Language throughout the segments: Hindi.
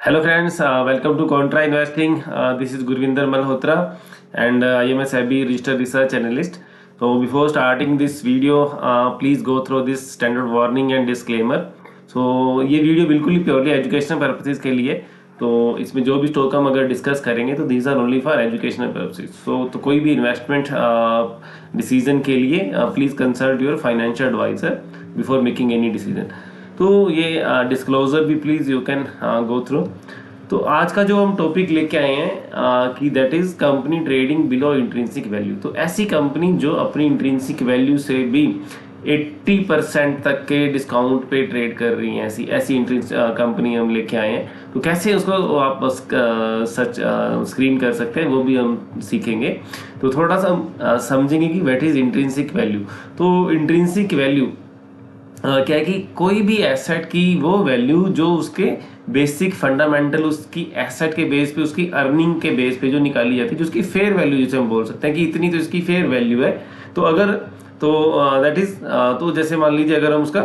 Hello friends, welcome to Contra Investing. This is Gurvinder Malhotra and I am a SEBI registered research analyst. So before starting this video, please go through this standard warning and disclaimer. So ये वीडियो बिल्कुल ही प्योरली एजुकेशनल पर्पसेस के लिए, तो इसमें जो भी स्टॉक हम अगर डिस्कस करेंगे तो these are only for educational purposes. So तो कोई भी इन्वेस्टमेंट डिसीजन के लिए please consult your financial advisor before making any decision. तो ये डिस्क्लोजर भी please you can go through. तो आज का जो हम टॉपिक लेके आए हैं कि that is company trading below intrinsic value. तो ऐसी कंपनी जो अपनी इंट्रिंसिक वैल्यू से भी 80% तक के डिस्काउंट पे ट्रेड कर रही हैं, ऐसी कंपनी हम लेके आए हैं. तो कैसे उसको आप सच स्क्रीन कर सकते हैं वो भी हम सीखेंगे. तो थोड़ा सा हम समझेंगे कि व्हाट इज़ इंट्रिंसिक वैल्यू. तो इंट्रिंसिक वैल्यू क्या है कि कोई भी एसेट की वो वैल्यू जो उसके बेसिक फंडामेंटल उसकी एसेट के बेस पे, उसकी अर्निंग के बेस पे जो निकाली जाती है, जो उसकी फेयर वैल्यू जिसे हम बोल सकते हैं कि इतनी तो इसकी फेयर वैल्यू है. तो अगर तो दैट इज तो जैसे मान लीजिए अगर हम उसका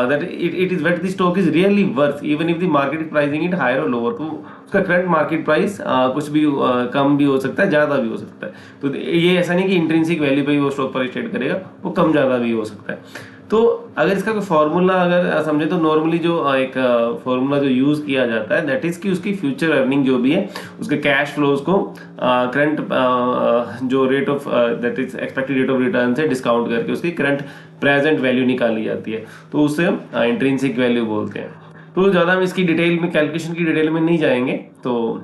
that it is what the stock is really worth even if the market pricing it higher और लोअर. तो उसका करंट मार्केट प्राइस कुछ भी कम भी हो सकता है, ज़्यादा भी हो सकता है. तो ये ऐसा नहीं कि इंट्रिंसिक वैल्यू पे ही वो स्टॉक प्राइस ट्रेड करेगा, वो कम ज़्यादा भी हो सकता है. तो अगर इसका कोई फार्मूला अगर समझे तो नॉर्मली जो एक फार्मूला जो यूज़ किया जाता है दैट इज़ कि उसकी फ्यूचर अर्निंग जो भी है उसके कैश फ्लोज को करंट जो rate of that is expected rate of return से डिस्काउंट करके उसकी करंट प्रेजेंट वैल्यू निकाली जाती है. तो उससे हम इंट्रिंसिक वैल्यू बोलते हैं. तो ज़्यादा हम इसकी डिटेल में कैलकुलेशन की डिटेल में नहीं जाएंगे. तो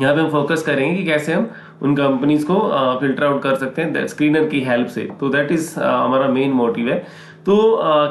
यहाँ पे हम फोकस करेंगे कि कैसे हम उन कंपनीज को फिल्टर आउट कर सकते हैं स्क्रीनर की हेल्प से. तो दैट इज हमारा मेन मोटिव है. तो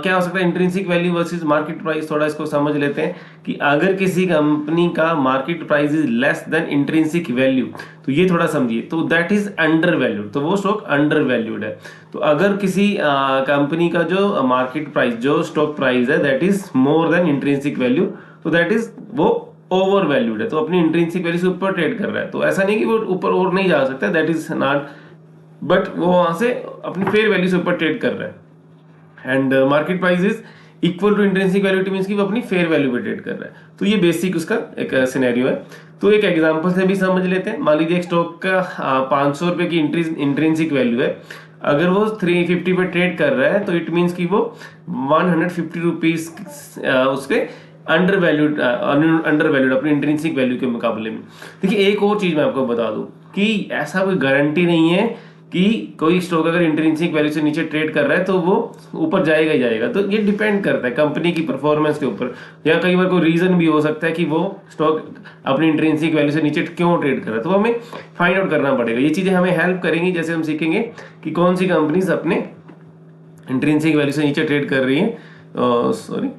क्या हो सकता है intrinsic value versus market price. थोड़ा इसको समझ लेते हैं कि अगर किसी कंपनी का market price is less than intrinsic value तो ये थोड़ा समझिए, तो दैट इज अंडर वैल्यूड. तो वो स्टॉक अंडर वैल्यूड है. तो अगर किसी कंपनी का जो मार्केट प्राइस जो स्टॉक प्राइस है that is more than intrinsic value तो दैट इज वो ओवर वैल्यूड है. तो अपनी इंट्रिंसिक वैल्यू से ऊपर ट्रेड कर रहा है. तो ऐसा नहीं कि वो ऊपर और नहीं जा सकता, दैट इज नॉट, बट वो वहां से अपनी फेयर वैल्यू से ऊपर ट्रेड कर रहा है. And market price is equal to intrinsic value means कि वो अपनी फेयर वैल्यू पे ट्रेड कर रहा है. तो ये बेसिक उसका एक सिनेरियो है. तो एक एग्जांपल से भी समझ लेते हैं. मान लीजिए एक स्टॉक का 500 रुपए की इंट्रिंसिक वैल्यू है. अगर वो 350 पे ट्रेड कर रहा है तो इट मीन्स कि वो 150 रुपीज उसके अंडर वैल्यूड अपनी इंट्रिंसिक वैल्यू के मुकाबले में. देखिए एक और चीज मैं आपको बता दूं कि ऐसा कोई गारंटी नहीं है कि कोई स्टॉक अगर इंट्रिंसिक वैल्यू से नीचे ट्रेड कर रहा है तो वो ऊपर जाएगा ही जाएगा. तो ये डिपेंड करता है कंपनी की परफॉर्मेंस के ऊपर, या कई बार कोई रीजन भी हो सकता है कि वो स्टॉक अपनी इंट्रिंसिक वैल्यू से नीचे क्यों ट्रेड कर रहा है. तो हमें फाइंड आउट करना पड़ेगा. ये चीजें हमें हेल्प करेंगी जैसे हम सीखेंगे कि कौन सी कंपनीज अपने इंट्रिंसिक वैल्यू से नीचे ट्रेड कर रही है. सॉरी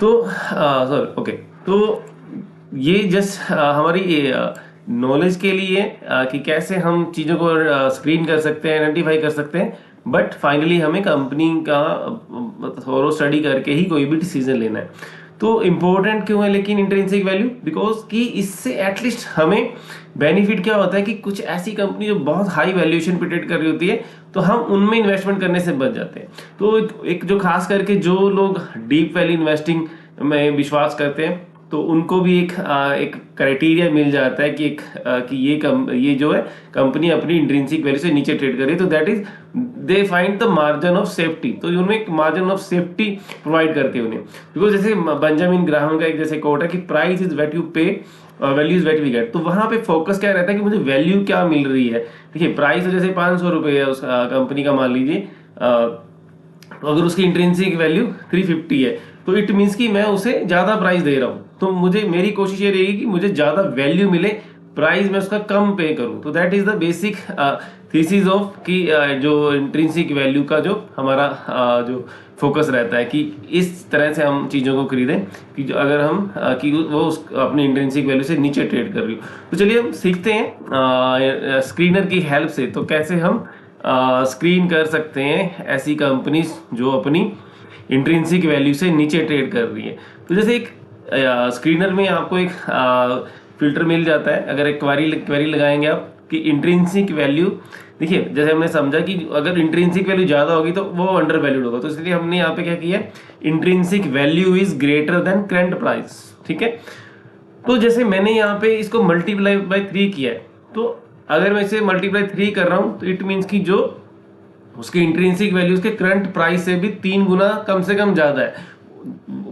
तो सर ओके. तो ये जस्ट हमारी नॉलेज के लिए कि कैसे हम चीज़ों को स्क्रीन कर सकते हैं, आइडेंटिफाई कर सकते हैं. बट फाइनली हमें कंपनी का थोड़ा स्टडी करके ही कोई भी डिसीजन लेना है. तो इम्पोर्टेंट क्यों है लेकिन इंट्रिंसिक वैल्यू, बिकॉज कि इससे एटलीस्ट हमें बेनिफिट क्या होता है कि कुछ ऐसी कंपनी जो बहुत हाई वैल्यूएशन पे ट्रेड कर रही होती है तो हम उनमें इन्वेस्टमेंट करने से बच जाते हैं. तो एक जो खास करके जो लोग डीप वैल्यू इन्वेस्टिंग में विश्वास करते हैं तो उनको भी एक क्राइटेरिया मिल जाता है कि ये जो है कंपनी अपनी इंट्रिंसिक वैल्यू से नीचे ट्रेड कर रही है. तो that is they find the margin of safety. तो उनमें एक मार्जिन ऑफ सेफ्टी प्रोवाइड करते हैं उन्हें. बिकॉज जैसे बेंजामिन ग्राहम का एक जैसे कोट है कि price is what you pay, value is what we get. तो वहां पे फोकस क्या रहता है कि मुझे वैल्यू क्या मिल रही है. देखिए प्राइस तो जैसे 500 रुपये है उस कंपनी का, मान लीजिए तो अगर उसकी इंट्रिंसिक वैल्यू 350 है तो इट मीन्स कि मैं उसे ज्यादा प्राइस दे रहा हूँ. तो मुझे मेरी कोशिश ये रहेगी कि मुझे ज्यादा वैल्यू मिले, प्राइस में उसका कम पे करूँ. तो that is the basic thesis of कि जो इंट्रिंसिक वैल्यू का जो हमारा जो फोकस रहता है कि इस तरह से हम चीज़ों को खरीदें कि जो अगर हम कि वो अपनी इंट्रिंसिक वैल्यू से नीचे ट्रेड कर रही हो. तो चलिए हम सीखते हैं स्क्रीनर की हेल्प से तो कैसे हम स्क्रीन कर सकते हैं ऐसी कंपनीज जो अपनी इंट्रिंसिक वैल्यू से नीचे ट्रेड कर रही है. तो जैसे एक स्क्रीनर में आपको एक फिल्टर मिल जाता है. अगर एक क्वेरी लगाएंगे आप कि इंट्रिंसिक वैल्यू, देखिए जैसे हमने समझा कि अगर इंट्रिंसिक वैल्यू ज़्यादा होगी तो वो अंडर वैल्यूड होगा. तो इसलिए हमने यहाँ पे क्या किया, intrinsic value is greater than current price. ठीक है. तो जैसे मैंने यहाँ पे इसको मल्टीप्लाई बाय 3 किया है, तो अगर मैं इसे मल्टीप्लाई 3 कर रहा हूँ तो इट मीन्स कि जो उसकी इंट्रिंसिक वैल्यू उसके करंट प्राइस से भी 3 गुना कम से कम ज्यादा है।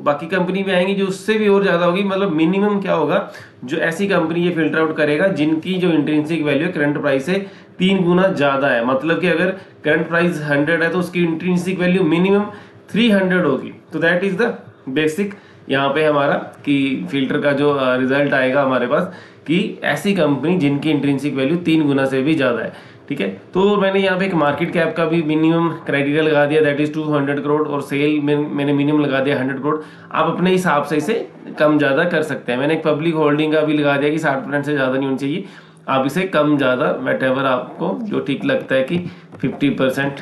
बाकी कंपनी भी आएंगी जो उससे भी और ज्यादा होगी, मतलब मिनिमम क्या होगा, जो ऐसी कंपनी ये फिल्टर आउट करेगा जिनकी जो इंट्रिंसिक वैल्यू करंट प्राइस से 3 गुना ज्यादा है। मतलब कि अगर करंट प्राइस 100 है तो उसकी इंट्रिंसिक वैल्यू मिनिमम 300 होगी। तो दैट इज द बेसिक यहाँ पे हमारा कि फिल्टर का जो रिजल्ट आएगा हमारे पास कि ऐसी कंपनी जिनकी इंट्रिंसिक वैल्यू 3 गुना से भी ज्यादा है। ठीक है, तो मैंने यहाँ पे एक मार्केट कैप का भी मिनिमम क्राइटेरिया लगा दिया, दैट इज 200 करोड़, और सेल में मैंने मिनिमम लगा दिया 100 करोड़। आप अपने हिसाब से इसे कम ज़्यादा कर सकते हैं। मैंने एक पब्लिक होल्डिंग का भी लगा दिया कि 60% से ज़्यादा नहीं होनी चाहिए, आप इसे कम ज़्यादा वट एवर आपको जो ठीक लगता है कि 50%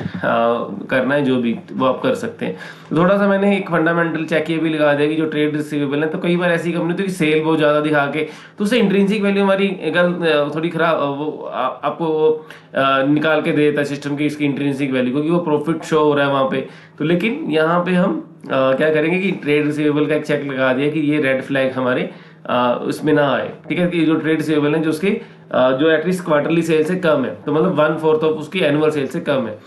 करना है, जो भी वो आप कर सकते हैं। थोड़ा सा मैंने एक फंडामेंटल चेक ये भी लगा दिया कि जो ट्रेड रिसीवेबल है, तो कई बार ऐसी कंपनी होती है कि सेल बहुत ज़्यादा दिखा के तो उससे इंट्रिंसिक वैल्यू हमारी थोड़ी खराब, वो आपको निकाल के दे देता है सिस्टम की इसकी इंट्रिंसिक वैल्यू, क्योंकि वो प्रॉफिट शो हो रहा है वहाँ पे। तो लेकिन यहाँ पे हम क्या करेंगे कि ट्रेड रिसीवेबल का एक चेक लगा दिया कि ये रेड फ्लैग हमारे उसमें ना आए। ठीक है, कि जो ट्रेड रिसीवेबल है जो उसके जो एटलीस्ट क्वार्टरली सेल से कम है, तो मतलब 1/4 ऑफ उसकी एनुअल सेल से कम है।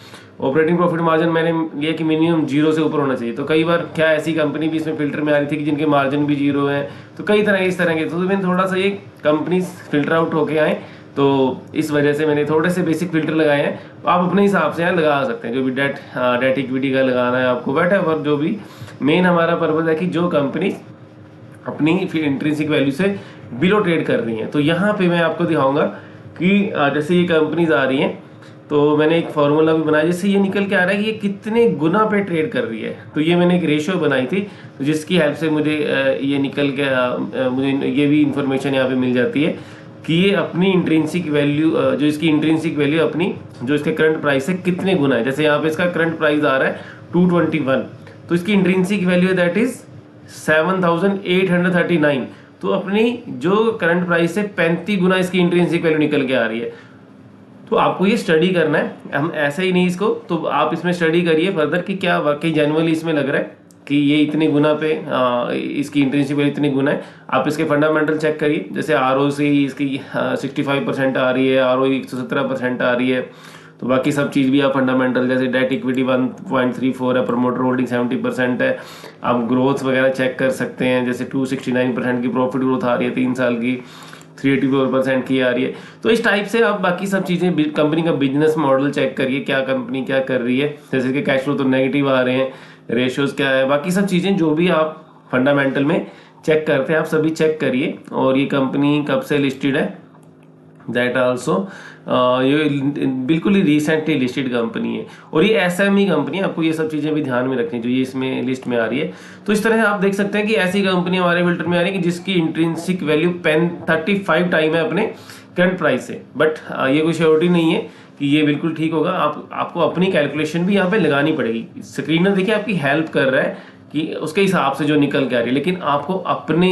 ऑपरेटिंग प्रॉफिट मार्जिन मैंने लिया कि मिनिमम 0 से ऊपर होना चाहिए। तो कई बार क्या ऐसी कंपनी भी इसमें फिल्टर में आ रही थी कि जिनके मार्जिन भी 0 है, तो कई तरह इस तरह के, तो मैंने थोड़ा सा ये कंपनी फिल्टर आउट होके आए, तो इस वजह से मैंने थोड़े से बेसिक फिल्टर लगाए हैं। तो आप अपने हिसाब से यहाँ लगा सकते हैं, जो भी डेट इक्विटी का लगाना है आपको, बैठे और जो भी मेन हमारा पर्पज है कि जो कंपनी अपनी इंट्रिंसिक वैल्यू से बिलो ट्रेड कर रही है। तो यहाँ पे मैं आपको दिखाऊंगा कि जैसे ये कंपनीज आ रही हैं, तो मैंने एक फॉर्मूला भी बनाया जिससे ये निकल के आ रहा है कि ये कितने गुना पे ट्रेड कर रही है। तो ये मैंने एक रेशियो बनाई थी जिसकी हेल्प से मुझे ये निकल के मुझे ये भी इंफॉर्मेशन यहाँ पे मिल जाती है कि ये अपनी इंट्रिंसिक वैल्यू जो इसकी इंट्रिंसिक वैल्यू अपनी जो इसके करंट प्राइस से कितने गुना है। जैसे यहाँ पे इसका करंट प्राइस आ रहा है 221, तो इसकी इंट्रिंसिक वैल्यू है दैट इज 7839। तो अपनी जो करंट प्राइस से 35 गुना इसकी इंट्रिंसिक वैल्यू निकल के आ रही है। तो आपको ये स्टडी करना है, हम ऐसे ही नहीं इसको, तो आप इसमें स्टडी करिए फर्दर कि क्या वाकई जेन्युइनली इसमें लग रहा है कि ये इतने गुना पे इसकी इंट्रिंसिक वैल्यू इतनी गुना है। आप इसके फंडामेंटल चेक करिए, जैसे ROC इसकी 65% आ रही है, ROE 117% आ रही है। तो बाकी सब चीज़ भी आप फंडामेंटल, जैसे डेट इक्विटी 1.34 है, प्रमोटर होल्डिंग 70% है। आप ग्रोथ वगैरह चेक कर सकते हैं, जैसे 269% की प्रॉफिट ग्रोथ आ रही है 3 साल की, 384% की आ रही है। तो इस टाइप से आप बाकी सब चीज़ें, कंपनी का बिजनेस मॉडल चेक करिए, क्या कंपनी क्या कर रही है, जैसे कि कैश फ्लो तो नेगेटिव आ रहे हैं, रेशियोज क्या है, बाकी सब चीज़ें जो भी आप फंडामेंटल में चेक करते हैं आप सभी चेक करिए। और ये कंपनी कब से लिस्टेड है, दैट आल्सो ये बिल्कुल ही रिसेंटली लिस्टेड कंपनी है, और ये SME कंपनी है। आपको ये सब चीज़ें भी ध्यान में रखनी जो ये इसमें लिस्ट में आ रही है। तो इस तरह से आप देख सकते हैं कि ऐसी कंपनी हमारे फिल्टर में आ रही है कि जिसकी इंट्रिंसिक वैल्यू 35 टाइम है अपने करंट प्राइस से। बट ये कोई श्योरिटी नहीं है कि ये बिल्कुल ठीक होगा, आपको अपनी कैलकुलेशन भी यहाँ पे लगानी पड़ेगी। स्क्रीनर देखिए आपकी हेल्प कर रहा है कि उसके हिसाब से जो निकल के आ रही है, लेकिन आपको अपने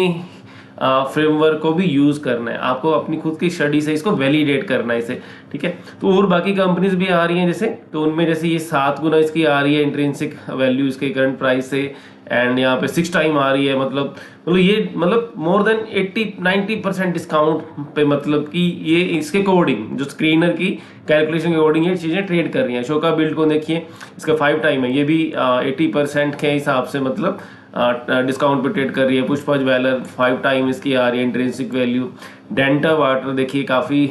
फ्रेमवर्क को भी यूज करना है, आपको अपनी खुद की स्टडी से इसको वैलिडेट करना है इसे। ठीक है, तो और बाकी कंपनीज भी आ रही हैं जैसे, तो उनमें जैसे ये 7 गुना इसकी आ रही है इंट्रिंसिक वैल्यू इसके करंट प्राइस से, एंड यहाँ पे 6 टाइम आ रही है। मतलब ये मतलब मोर देन 80-90% डिस्काउंट पे, मतलब कि ये इसके अकॉर्डिंग जो स्क्रीनर की कैलकुलेशन के अकॉर्डिंग ये चीज़ें ट्रेड कर रही हैं। शोका बिल्ड को देखिए, इसका 5 टाइम है, ये भी 80% के हिसाब से मतलब डिस्काउंट पे ट्रेड कर रही है। पुष्पा ज्वेलर 5 टाइम इसकी आ रही है इंट्रिंसिक वैल्यू। डेंटा वाटर देखिए काफ़ी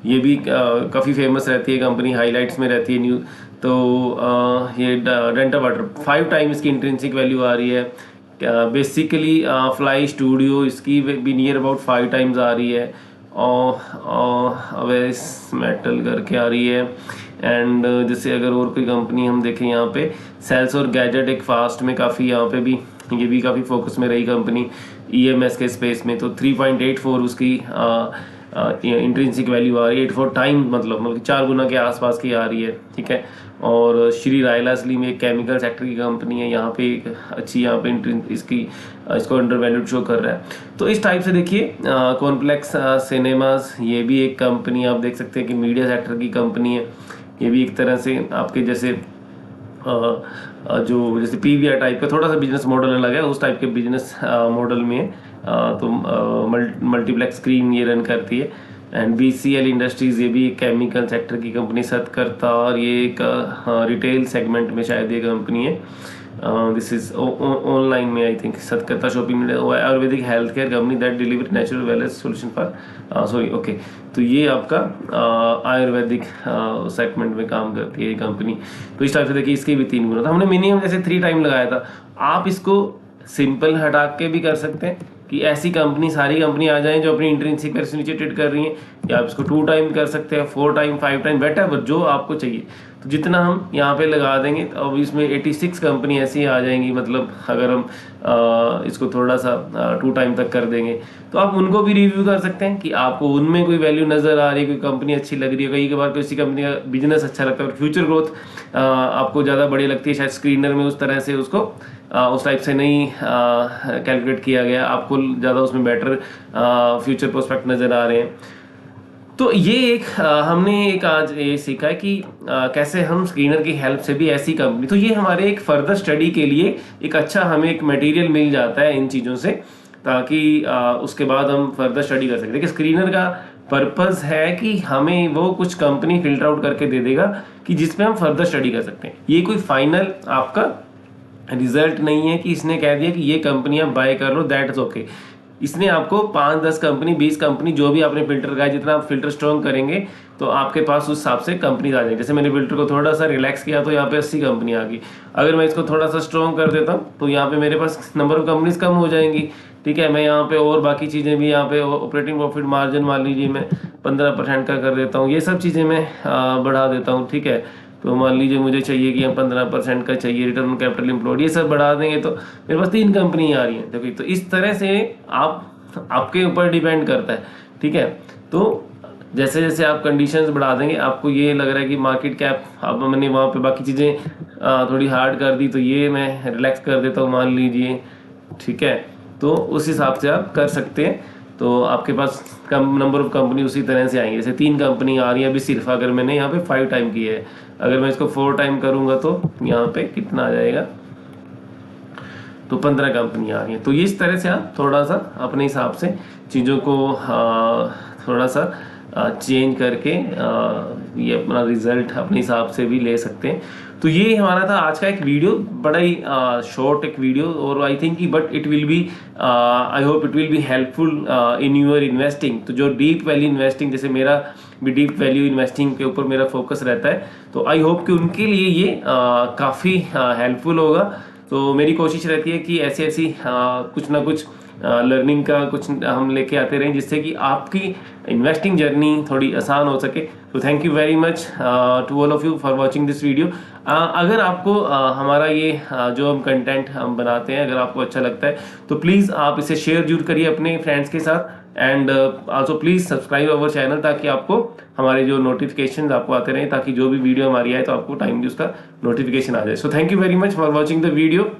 ये भी काफ़ी फेमस रहती है कंपनी, हाईलाइट्स में रहती है न्यूज़। तो ये डेंटा वाटर 5 टाइम इसकी इंट्रिंसिक वैल्यू आ रही है। बेसिकली फ्लाई स्टूडियो इसकी भी नियर अबाउट 5 टाइम्स आ रही है, और वेस मेटल करके आ रही है। एंड जैसे अगर और कोई कंपनी हम देखें यहाँ पे, सेल्स और गैजेट एक फास्ट में काफ़ी, यहाँ पे भी ये भी काफ़ी फोकस में रही कंपनी EMS के स्पेस में। तो 3.84 उसकी इंट्रिंसिक वैल्यू आ रही है, 84 टाइम मतलब 4 गुना के आसपास की आ रही है। ठीक है, और श्री रायला स्लीम एक केमिकल सेक्टर की कंपनी है, यहाँ पे एक अच्छी यहाँ पे इसको अंडर वैल्यूड शो कर रहा है। तो इस टाइप से देखिए कॉम्प्लेक्स सिनेमास, ये भी एक कंपनी आप देख सकते हैं कि मीडिया सेक्टर की कंपनी है। ये भी एक तरह से आपके जैसे जो जैसे पीवीआर टाइप का थोड़ा सा बिजनेस मॉडल अलग है, उस टाइप के बिजनेस मॉडल में तो मल्टीप्लेक्स स्क्रीन ये रन करती है। एंड BCL इंडस्ट्रीज़ ये भी एक केमिकल सेक्टर की कंपनी सतकर्ता, और ये एक रिटेल सेगमेंट में शायद ये कंपनी है। दिस इज ऑनलाइन में I think Satkartar shopping, Ayurvedic health care company that deliver natural wellness solution for sorry okay. तो ये आपका आयुर्वेदिक सेगमेंट में काम करती है ये कंपनी। तो इस टाइप से देखिए इसके भी 3 गुना था। हमने मिनिमम जैसे 3 टाइम लगाया था। आप इसको सिंपल हटा के भी कर सकते हैं कि ऐसी कंपनी सारी कंपनी आ जाएं जो अपनी इंट्रिंसिक वैल्यू से नीचे ट्रेड कर रही हैं, या आप इसको 2 टाइम कर सकते हैं, 4 टाइम, 5 टाइम, व्हाटएवर जो आपको चाहिए। तो जितना हम यहाँ पे लगा देंगे तो अब इसमें 86 कंपनी ऐसी आ जाएंगी। मतलब अगर हम इसको थोड़ा सा 2 टाइम तक कर देंगे तो आप उनको भी रिव्यू कर सकते हैं कि आपको उनमें कोई वैल्यू नज़र आ रही है, कोई कंपनी अच्छी लग रही है, कई बार किसी कंपनी का बिजनेस अच्छा लगता है और फ्यूचर ग्रोथ आपको ज़्यादा बड़ी लगती है, शायद स्क्रीनर में उस तरह से उसको उस टाइप से नहीं कैलकुलेट किया गया, आपको ज़्यादा उसमें बेटर फ्यूचर प्रोस्पेक्ट नज़र आ रहे हैं। तो ये एक हमने एक आज ये सीखा है कि कैसे हम स्क्रीनर की हेल्प से भी ऐसी कंपनी, तो ये हमारे एक फर्दर स्टडी के लिए एक अच्छा हमें एक मटेरियल मिल जाता है इन चीज़ों से, ताकि उसके बाद हम फर्दर स्टडी कर सकते हैं। देखिए स्क्रीनर का पर्पस है कि हमें वो कुछ कंपनी फिल्टर आउट करके दे देगा कि जिसपे हम फर्दर स्टडी कर सकते हैं। ये कोई फाइनल आपका रिजल्ट नहीं है कि इसने कह दिया कि ये कंपनियां बाय कर लो, दैट इज ओके। इसने आपको 5-10 कंपनी, 20 कंपनी, जो भी आपने फिल्टर लगाया, जितना आप फिल्टर स्ट्रॉन्ग करेंगे तो आपके पास उस हिसाब से कंपनी आ जाएगी। जैसे मैंने फिल्टर को थोड़ा सा रिलैक्स किया तो यहाँ पे 80 कंपनी आ गई। अगर मैं इसको थोड़ा सा स्ट्रॉन्ग कर देता हूँ तो यहाँ पे मेरे पास नंबर ऑफ कंपनीज कम हो जाएंगी। ठीक है, मैं यहाँ पे और बाकी चीज़ें भी, यहाँ पे ऑपरेटिंग प्रॉफिट मार्जिन मान लीजिए मैं 15% का कर देता हूँ, ये सब चीज़ें मैं बढ़ा देता हूँ। ठीक है, तो मान लीजिए मुझे चाहिए कि हम 15% का चाहिए, रिटर्न ऑन कैपिटल एम्प्लॉयड, ये सब बढ़ा देंगे तो मेरे पास 3 कंपनी आ रही हैं। देखिए तो इस तरह से आपके ऊपर डिपेंड करता है। ठीक है, तो जैसे जैसे आप कंडीशंस बढ़ा देंगे, आपको ये लग रहा है कि मार्केट कैप, अब मैंने वहाँ पे बाकी चीज़ें थोड़ी हार्ड कर दी तो ये मैं रिलैक्स कर देता हूँ मान लीजिए। ठीक है, तो उस हिसाब से आप कर सकते हैं। तो आपके पास कम नंबर ऑफ कंपनी उसी तरह से आएंगे। जैसे 3 कंपनी आ रही है अभी सिर्फ, अगर मैंने यहाँ पे 5 टाइम की है, अगर मैं इसको 4 टाइम करूँगा तो यहाँ पे कितना आ जाएगा, तो 15 कंपनी आ रही है। तो इस तरह से आप थोड़ा सा अपने हिसाब से चीज़ों को थोड़ा सा चेंज करके ये अपना रिजल्ट अपने हिसाब से भी ले सकते हैं। तो ये हमारा था आज का एक वीडियो, बड़ा ही शॉर्ट एक वीडियो, और आई थिंक कि but it will be, I hope it will be helpful in your investing. तो जो डीप वैल्यू इन्वेस्टिंग, जैसे मेरा भी डीप वैल्यू इन्वेस्टिंग के ऊपर मेरा फोकस रहता है, तो आई होप कि उनके लिए ये काफ़ी हेल्पफुल होगा। तो मेरी कोशिश रहती है कि ऐसी ऐसी कुछ ना कुछ लर्निंग का कुछ हम लेके आते रहें, जिससे कि आपकी इन्वेस्टिंग जर्नी थोड़ी आसान हो सके। तो thank you very much to all of you for watching this video. अगर आपको हमारा ये जो हम कंटेंट हम बनाते हैं, अगर आपको अच्छा लगता है तो प्लीज़ आप इसे शेयर जरूर करिए अपने फ्रेंड्स के साथ, and also please subscribe our channel, ताकि आपको हमारे जो नोटिफिकेशन आपको आते रहें, ताकि जो भी वीडियो हमारी आए तो आपको टाइमली उसका नोटिफिकेशन आ जाए। So thank you very much for watching the video.